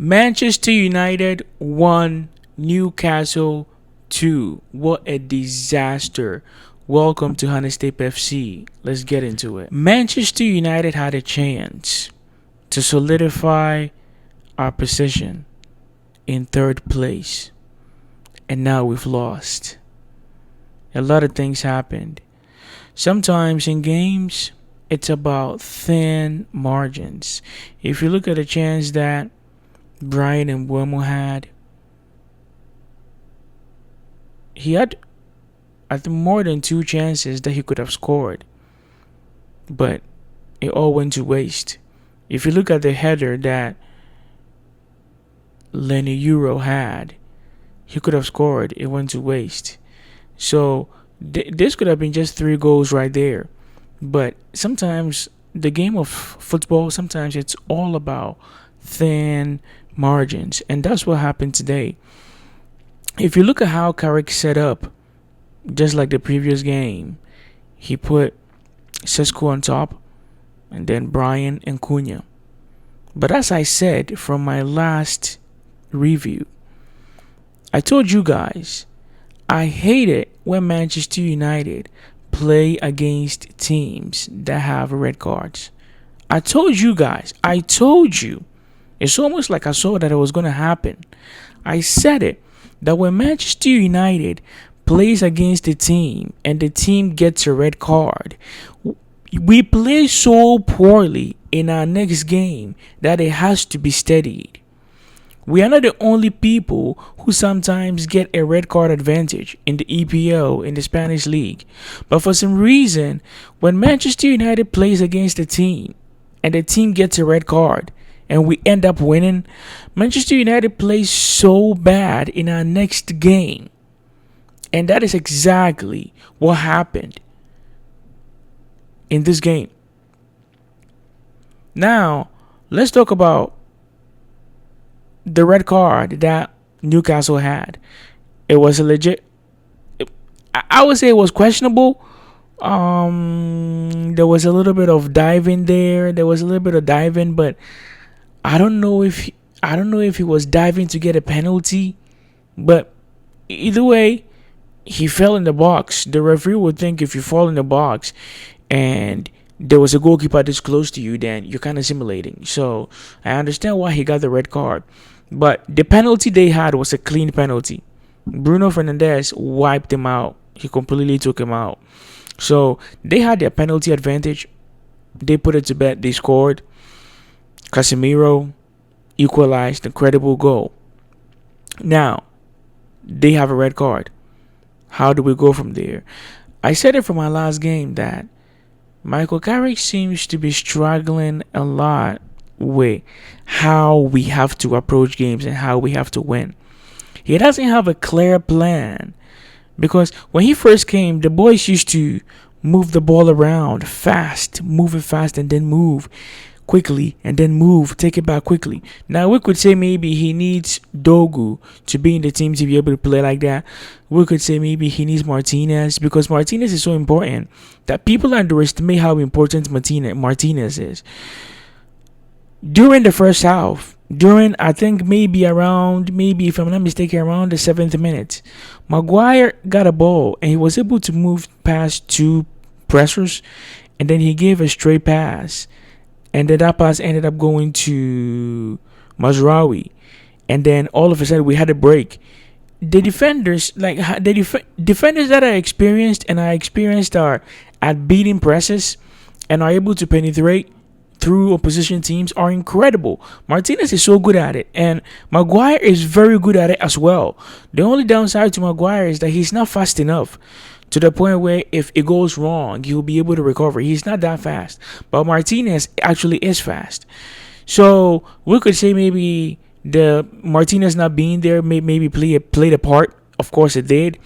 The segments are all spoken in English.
Manchester United 1, Newcastle 2. What a disaster. Welcome to Honeystape FC. Let's get into it. Manchester United had a chance to solidify our position in third place, and now we've lost. A lot of things happened. Sometimes in games, it's about thin margins. If you look at the chance that Brian and Mbeumo had, he had I think more than two chances that he could have scored, but it all went to waste. If you look at the header that Lenny Euro had, he could have scored. It went to waste. So this could have been just 3 goals right there. But sometimes the game of football, sometimes it's all about thin margins, and that's what happened today. If you look at how Carrick set up, just like the previous game, he put Sesko on top and then Brian and Cunha. But as I said from my last review, I told you guys I hate it when Manchester United play against teams that have red cards. I told you guys. It's almost like I saw that it was going to happen. I said it, that when Manchester United plays against a team and the team gets a red card, we play so poorly in our next game that it has to be steadied. We are not the only people who sometimes get a red card advantage in the EPL, in the Spanish league. But for some reason, when Manchester United plays against a team and the team gets a red card and we end up winning, Manchester United plays so bad in our next game. And that is exactly what happened in this game. Now, let's talk about the red card that Newcastle had. It was a legit, I would say it was questionable. There was a little bit of diving there. But I don't know if he was diving to get a penalty. But either way, he fell in the box. The referee would think if you fall in the box and there was a goalkeeper this close to you, then you're kind of simulating. So I understand why he got the red card. But the penalty they had was a clean penalty. Bruno Fernandes wiped him out. He completely took him out. So they had their penalty advantage. They put it to bed. They scored. Casemiro equalized. Incredible goal. Now, they have a red card. How do we go from there? I said it from my last game that Michael Carrick seems to be struggling a lot with how we have to approach games and how we have to win. He doesn't have a clear plan, because when he first came, the boys used to move the ball around fast, move it fast and then move quickly and then move, take it back quickly. Now we could say maybe he needs Dogu to be in the team to be able to play like that. We could say maybe he needs Martinez, because Martinez is so important that people underestimate how important Martinez is. During the first half, I think maybe if I'm not mistaken, around the 7th minute, Maguire got a ball and he was able to move past 2 pressers, and then he gave a straight pass. And then that pass ended up going to Mazraoui. And then all of a sudden we had a break. The defenders, defenders that are experienced are at beating presses and are able to penetrate through opposition teams, are incredible. Martinez is so good at it, and Maguire is very good at it as well. The only downside to Maguire is that he's not fast enough, to the point where if it goes wrong, he'll be able to recover. He's not that fast. But Martinez actually is fast. So we could say maybe the Martinez not being there maybe played a part. Of course it did.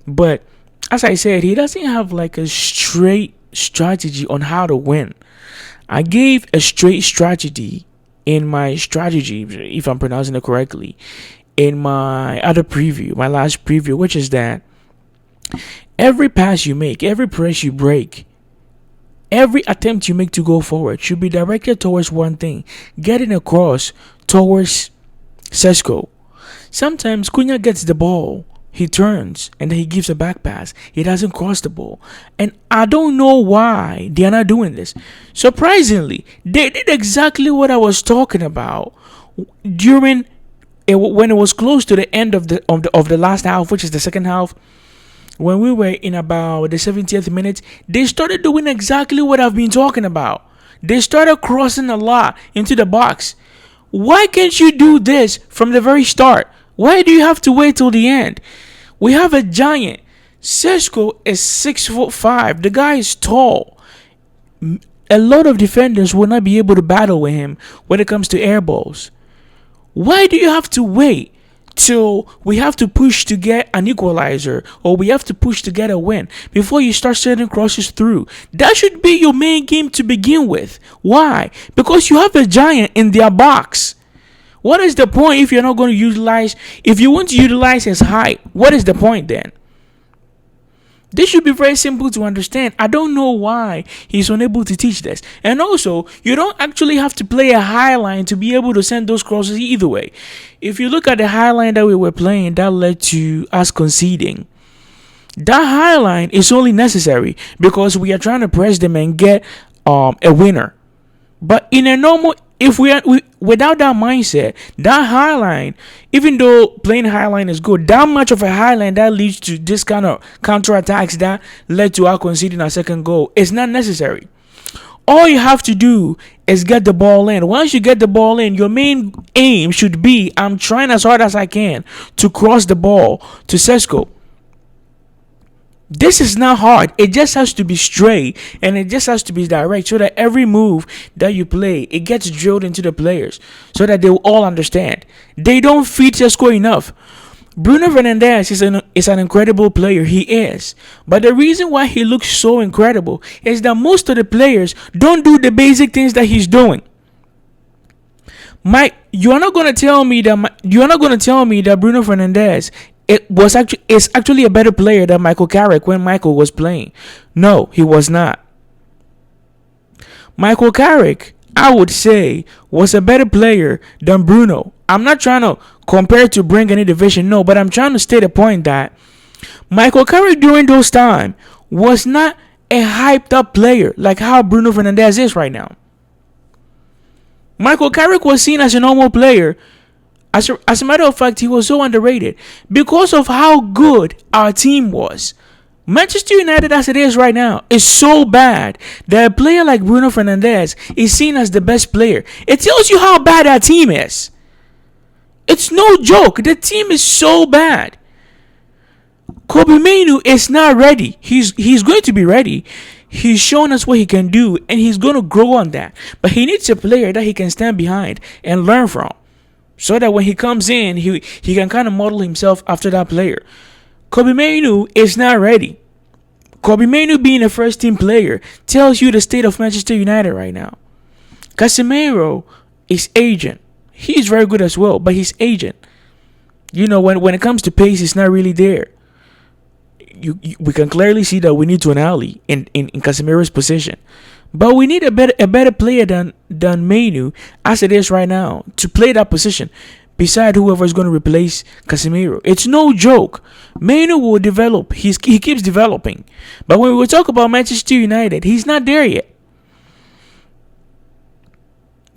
But as I said, he doesn't have like a straight strategy on how to win. I gave a straight strategy in my strategy, if I'm pronouncing it correctly, in my other preview, my last preview, which is that every pass you make, every press you break, every attempt you make to go forward should be directed towards one thing: getting across towards Sesko. Sometimes Cunha gets the ball, he turns and then he gives a back pass. He doesn't cross the ball. And I don't know why they are not doing this. Surprisingly, they did exactly what I was talking about during when it was close to the end of the last half, which is the second half. When we were in about the 70th minute, they started doing exactly what I've been talking about. They started crossing a lot into the box. Why can't you do this from the very start? Why do you have to wait till the end? We have a giant. Sesko is 6'5". The guy is tall. A lot of defenders will not be able to battle with him when it comes to air balls. Why do you have to wait till we have to push to get an equalizer or we have to push to get a win before you start sending crosses through? That should be your main game to begin with. Why? Because you have a giant in their box. What is the point if you're not going to utilize, if you want to utilize his height, what is the point then? This should be very simple to understand. I don't know why he's unable to teach this. And also, you don't actually have to play a high line to be able to send those crosses either way. If you look at the high line that we were playing, that led to us conceding. That high line is only necessary because we are trying to press them and get a winner. But in a normal, if we without that mindset, that high line, even though playing high line is good, that much of a high line that leads to this kind of counterattacks that led to our conceding our second goal is not necessary. All you have to do is get the ball in. Once you get the ball in, your main aim should be, I'm trying as hard as I can to cross the ball to Sesko. This is not hard. It just has to be straight and it just has to be direct so that every move that you play, it gets drilled into the players so that they will all understand. They don't feed Sesko enough. Bruno Fernandes is an incredible player. He is. But the reason why he looks so incredible is that most of the players don't do the basic things that he's doing. Mike, you're not going to tell me that Bruno Fernandes is actually a better player than Michael Carrick when Michael was playing. No, he was not. Michael Carrick, I would say, was a better player than Bruno. I'm not trying to compare to bring any division, no, but I'm trying to state a point that Michael Carrick during those times was not a hyped up player like how Bruno Fernandes is right now. Michael Carrick was seen as a normal player. As a matter of fact, he was so underrated because of how good our team was. Manchester United, as it is right now, is so bad that a player like Bruno Fernandes is seen as the best player. It tells you how bad that team is. It's no joke. The team is so bad. Kobe Mainoo is not ready. He's going to be ready. He's shown us what he can do, and he's going to grow on that. But he needs a player that he can stand behind and learn from, so that when he comes in, he can kind of model himself after that player. Kobe Mainoo is not ready. Kobe Mainoo being a first team player tells you the state of Manchester United right now. Casemiro is aging. He's very good as well, but he's aging. You know, when it comes to pace, it's not really there. We can clearly see that we need Tonali in Casemiro's position. But we need a better player than Mainoo as it is right now to play that position beside whoever is going to replace Casemiro. It's no joke. Mainoo will develop. He keeps developing. But when we talk about Manchester United, he's not there yet.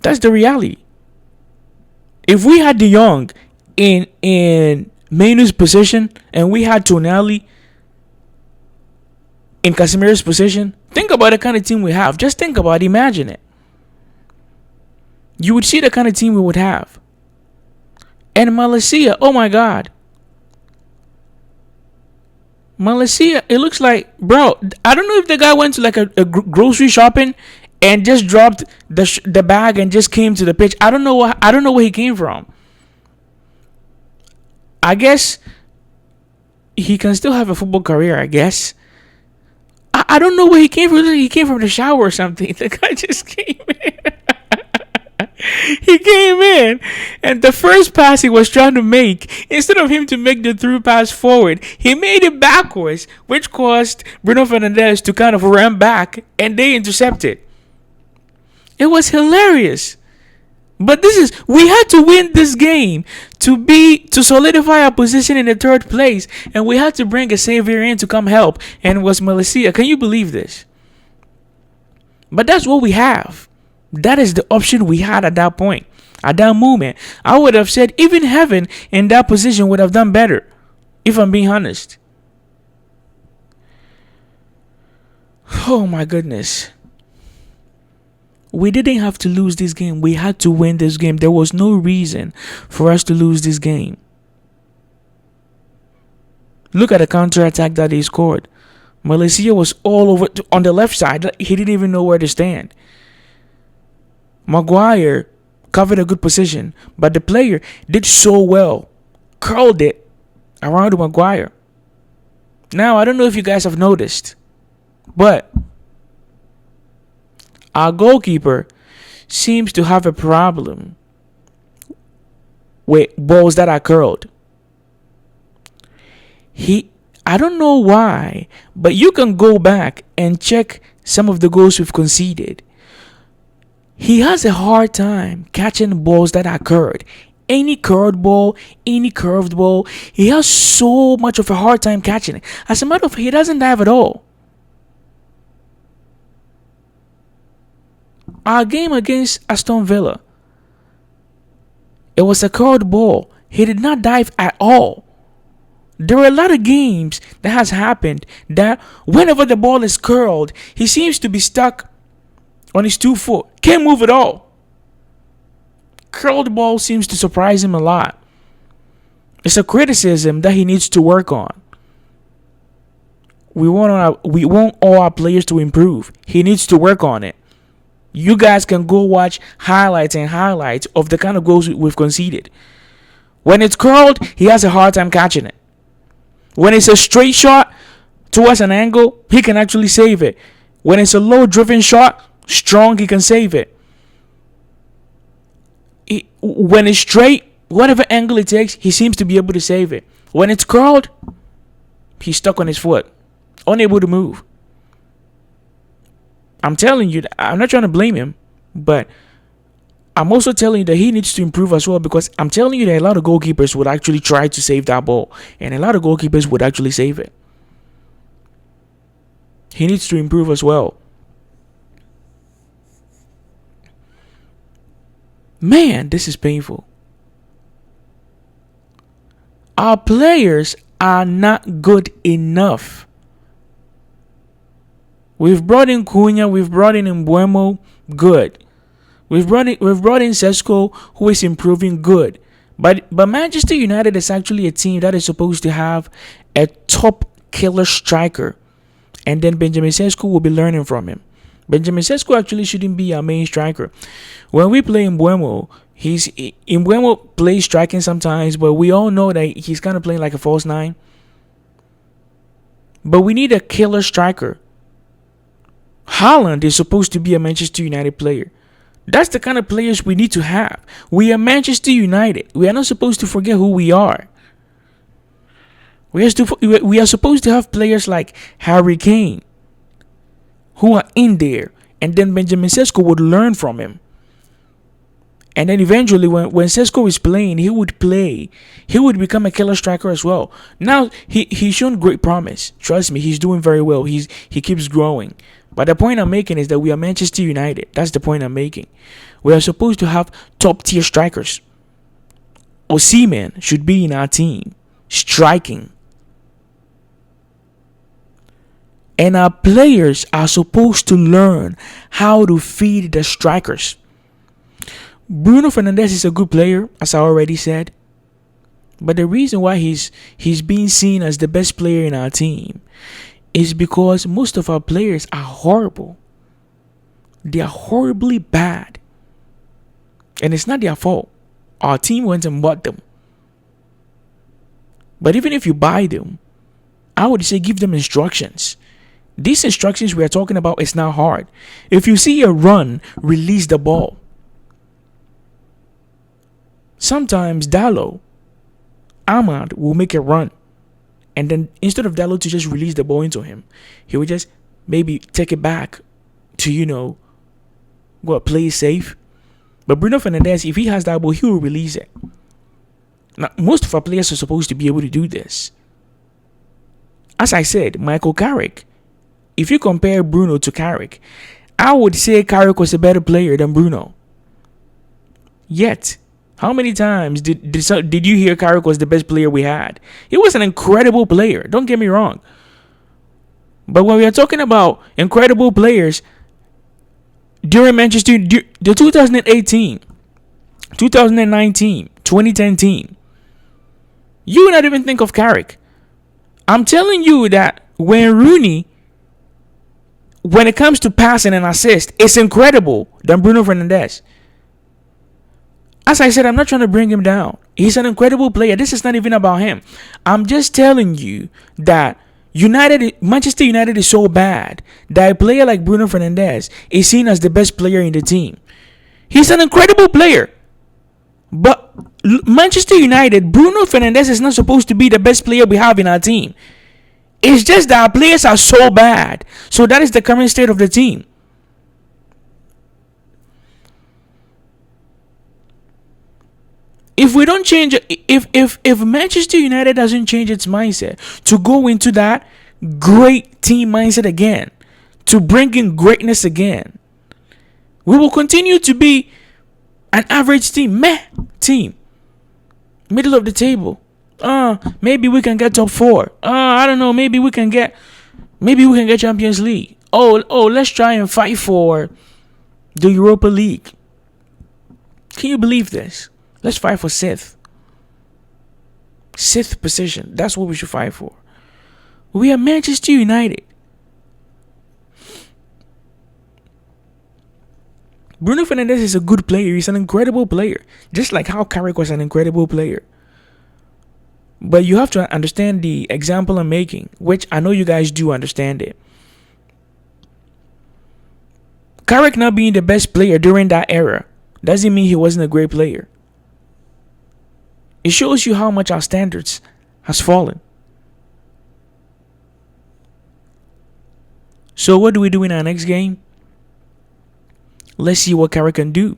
That's the reality. If we had De Jong in Mainoo's position and we had Tonali in Casemiro's position, think about the kind of team we have. Just think about it. Imagine it. You would see the kind of team we would have. And Malaysia, oh my God. Malaysia, it looks like, bro, I don't know if the guy went to like a grocery shopping and just dropped the bag and just came to the pitch. I don't know where he came from. I guess he can still have a football career, I guess. I don't know where he came from. He came from the shower or something. The guy just came in. He came in, and the first pass he was trying to make, instead of him to make the through pass forward, he made it backwards, which caused Bruno Fernandes to kind of run back, and they intercepted. It was hilarious. But we had to win this game to solidify our position in the third place, and we had to bring a savior in to come help, and it was Malaysia. Can you believe this? But that's what we have. That is the option we had at that point, at that moment. I would have said even heaven in that position would have done better, if I'm being honest. Oh my goodness. We didn't have to lose this game. We had to win this game. There was no reason for us to lose this game. Look at the counter attack that he scored. Malaysia was all over on the left side. He didn't even know where to stand. Maguire covered a good position, but the player did so well. Curled it around Maguire. Now, I don't know if you guys have noticed, but our goalkeeper seems to have a problem with balls that are curled. I don't know why, but you can go back and check some of the goals we've conceded. He has a hard time catching balls that are curved. Any curved ball, any curved ball, he has so much of a hard time catching it. As a matter of fact, he doesn't dive at all. Our game against Aston Villa, it was a curved ball. He did not dive at all. There are a lot of games that has happened that whenever the ball is curled, he seems to be stuck on his 2 foot. Can't move at all. Curled ball seems to surprise him a lot. It's a criticism that he needs to work on. We want all our players to improve. He needs to work on it. You guys can go watch highlights of the kind of goals we've conceded. When it's curled, he has a hard time catching it. When it's a straight shot towards an angle, he can actually save it. When it's a low driven shot, strong, he can save it. When it's straight, whatever angle it takes, he seems to be able to save it. When it's curled, he's stuck on his foot, unable to move. I'm telling you, I'm not trying to blame him, but I'm also telling you that he needs to improve as well, because I'm telling you that a lot of goalkeepers would actually try to save that ball, and a lot of goalkeepers would actually save it. He needs to improve as well. Man, this is painful. Our players are not good enough. We've brought in Cunha, we've brought in Mbuemo, good. We've brought in Sesko, who is improving, good. But Manchester United is actually a team that is supposed to have a top killer striker, and then Benjamin Sesko will be learning from him. Benjamin Sesko actually shouldn't be our main striker. When we play Mbuemo, Mbuemo plays striking sometimes, but we all know that he's kind of playing like a false nine. But we need a killer striker. Haaland is supposed to be a Manchester United player. That's the kind of players we need to have. We are Manchester United. We are not supposed to forget who we are. We are supposed to have players like Harry Kane, who are in there, and then Benjamin Sesko would learn from him. And then eventually, when Sesko is playing, he would play. He would become a killer striker as well. Now, he's shown great promise. Trust me, he's doing very well. He keeps growing. But the point I'm making is that we are Manchester United. That's the point I'm making. We are supposed to have top-tier strikers. Osimhen should be in our team, striking. And our players are supposed to learn how to feed the strikers. Bruno Fernandes is a good player, as I already said. But the reason why he's being seen as the best player in our team is because most of our players are horrible. They are horribly bad. And it's not their fault. Our team went and bought them. But even if you buy them, I would say give them instructions. These instructions we are talking about is not hard. If you see a run, release the ball. Sometimes Ahmad will make a run. And then instead of Dalot to just release the ball into him, he would just maybe take it back to, play it safe. But Bruno Fernandes, if he has that ball, he will release it. Now, most of our players are supposed to be able to do this. As I said, Michael Carrick. If you compare Bruno to Carrick, I would say Carrick was a better player than Bruno. Yet, how many times did you hear Carrick was the best player we had? He was an incredible player. Don't get me wrong. But when we are talking about incredible players during Manchester, the 2018, 2019, 2010 team, you would not even think of Carrick. I'm telling you that when Rooney, when it comes to passing and assist, it's incredible than Bruno Fernandes. As I said, I'm not trying to bring him down. He's an incredible player. This is not even about him. I'm just telling you that Manchester United is so bad that a player like Bruno Fernandes is seen as the best player in the team. He's an incredible player. But Manchester United, Bruno Fernandes is not supposed to be the best player we have in our team. It's just that our players are so bad. So that is the current state of the team. If we don't change, if Manchester United doesn't change its mindset to go into that great team mindset again, to bring in greatness again, we will continue to be an average team, team, middle of the table. Maybe we can get top 4. I don't know. Maybe we can get Champions League. Let's try and fight for the Europa League. Can you believe this? Let's fight for sixth position. That's what we should fight for. We are Manchester United. Bruno Fernandes is a good player. He's an incredible player. Just like how Carrick was an incredible player. But you have to understand the example I'm making, which I know you guys do understand it. Carrick not being the best player during that era doesn't mean he wasn't a great player. It shows you how much our standards has fallen. So what do we do in our next game? Let's see what Carrick can do.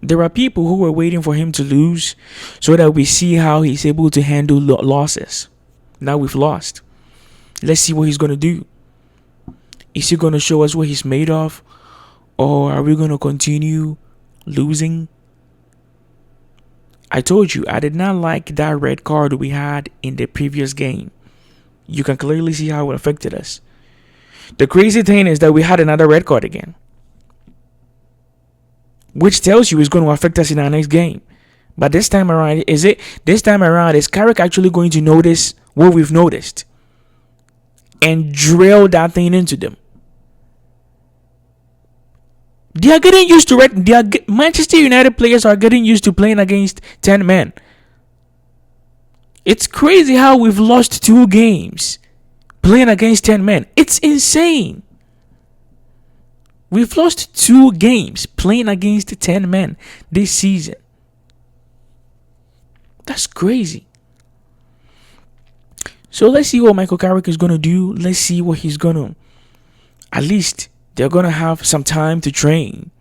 There are people who are waiting for him to lose so that we see how he's able to handle losses. Now we've lost. Let's see what he's going to do. Is he going to show us what he's made of? Or are we going to continue losing? I told you, I did not like that red card we had in the previous game. You can clearly see how it affected us. The crazy thing is that we had another red card again, which tells you it's going to affect us in our next game. But this time around, is Carrick actually going to notice what we've noticed and drill that thing into them? They are getting used to it. Manchester United players are getting used to playing against 10 men. It's crazy how we've lost 2 games playing against 10 men. It's insane. We've lost 2 games playing against 10 men this season. That's crazy. So let's see what Michael Carrick is going to do. Let's see what he's going to, at least they're going to have some time to train,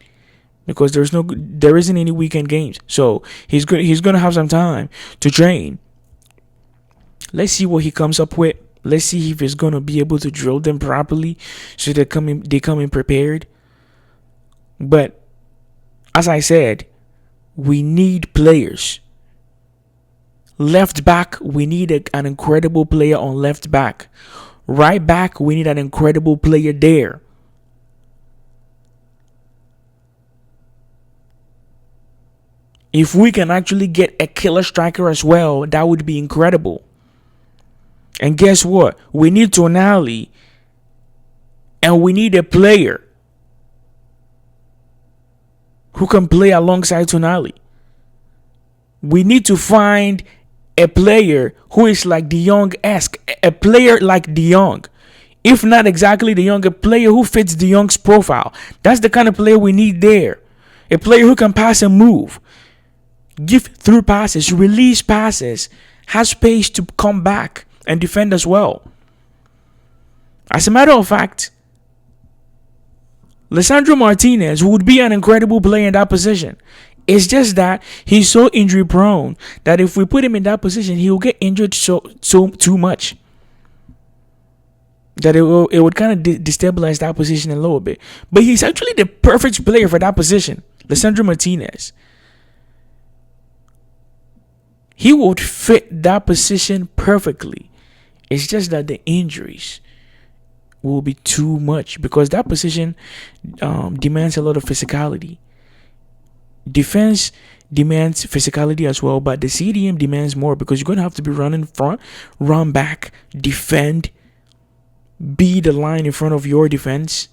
because there isn't any weekend games. So he's going to have some time to train. Let's see what he comes up with. Let's see if he's going to be able to drill them properly so they come in prepared. But as I said, we need players. Left back, we need an incredible player on left back. Right back, we need an incredible player there. If we can actually get a killer striker as well, that would be incredible. And guess what? We need Tonali, and we need a player who can play alongside Tonali. We need to find a player who is like De Jong-esque, a player like De Jong. If not exactly De Jong, a player who fits De Jong's profile. That's the kind of player we need there. A player who can pass and move, give through passes, release passes, has space to come back and defend as well. As a matter of fact, Lisandro Martinez would be an incredible player in that position. It's just that he's so injury prone that if we put him in that position, he will get injured so too much that it would kind of destabilize that position a little bit. But he's actually the perfect player for that position, Lisandro Martinez. He would fit that position perfectly. It's just that the injuries will be too much because that position demands a lot of physicality. Defense demands physicality as well, but the CDM demands more because you're going to have to be running front, run back, defend, be the line in front of your defense.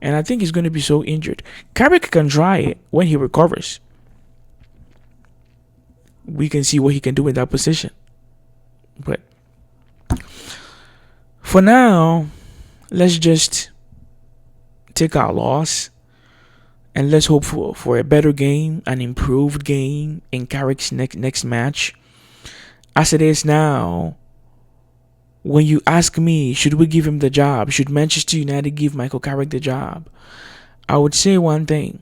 And I think he's going to be so injured. Carrick can try it when he recovers. We can see what he can do in that position. But for now, let's just take our loss and let's hope for a better game, an improved game in Carrick's next match. As it is now, when you ask me, should we give him the job? Should Manchester United give Michael Carrick the job? I would say one thing.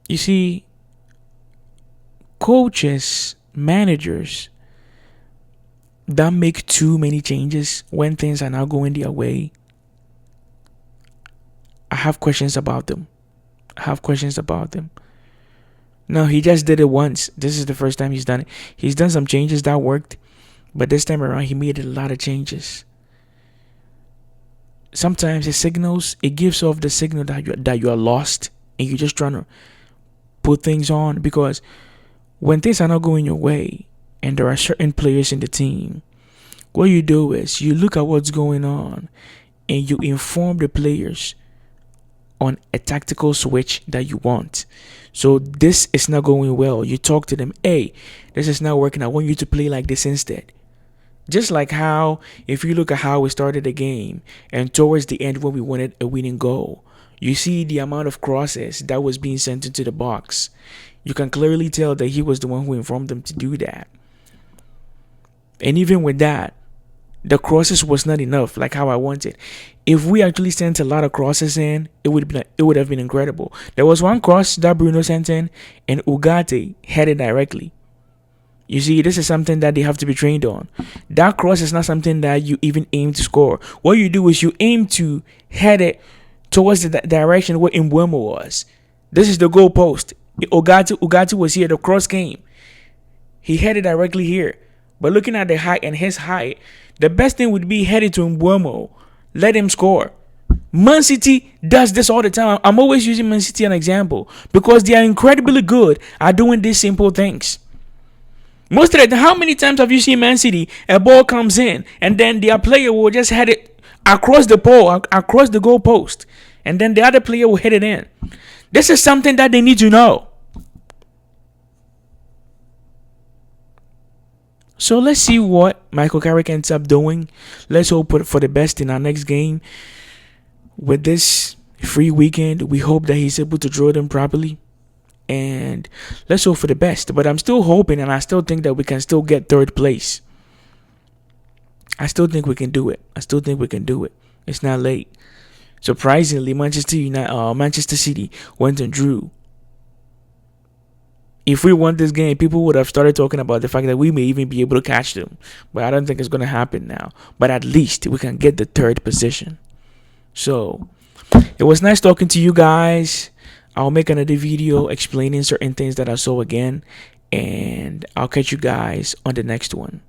You see, coaches, managers that make too many changes when things are not going their way, I have questions about them. No, he just did it once. This is the first time he's done it. He's done some changes that worked, but this time around he made a lot of changes. Sometimes it gives off the signal that you are lost and you're just trying to put things on, because when things are not going your way and there are certain players in the team, what you do is you look at what's going on and you inform the players on a tactical switch that you want. So this is not going well. You talk to them, hey, this is not working. I want you to play like this instead. Just like how, if you look at how we started the game and towards the end when we wanted a winning goal, you see the amount of crosses that was being sent into the box. You can clearly tell that he was the one who informed them to do that. And even with that, the crosses was not enough like how I wanted. If we actually sent a lot of crosses in, it would have been incredible. There was one cross that Bruno sent in and Ugarte headed directly. You see, this is something that they have to be trained on. That cross is not something that you even aim to score. What you do is you aim to head it towards the direction where Mbeumo was. This is the goal post. Ugarte was here. The cross came. He headed directly here. But looking at the height and his height, the best thing would be headed to Mbeumo. Let him score. Man City does this all the time. I'm always using Man City as an example because they are incredibly good at doing these simple things. Most of the time, how many times have you seen Man City? A ball comes in and then their player will just head it across the pole, across the goal post, and then the other player will hit it in. This is something that they need to know. So let's see what Michael Carrick ends up doing. Let's hope for the best in our next game. With this free weekend, we hope that he's able to draw them properly. And let's hope for the best. But I'm still hoping and I still think that we can still get third place. I still think we can do it. It's not late. Surprisingly, Manchester City went and drew. If we won this game, people would have started talking about the fact that we may even be able to catch them. But I don't think it's going to happen now. But at least we can get the third position. So, it was nice talking to you guys. I'll make another video explaining certain things that I saw again. And I'll catch you guys on the next one.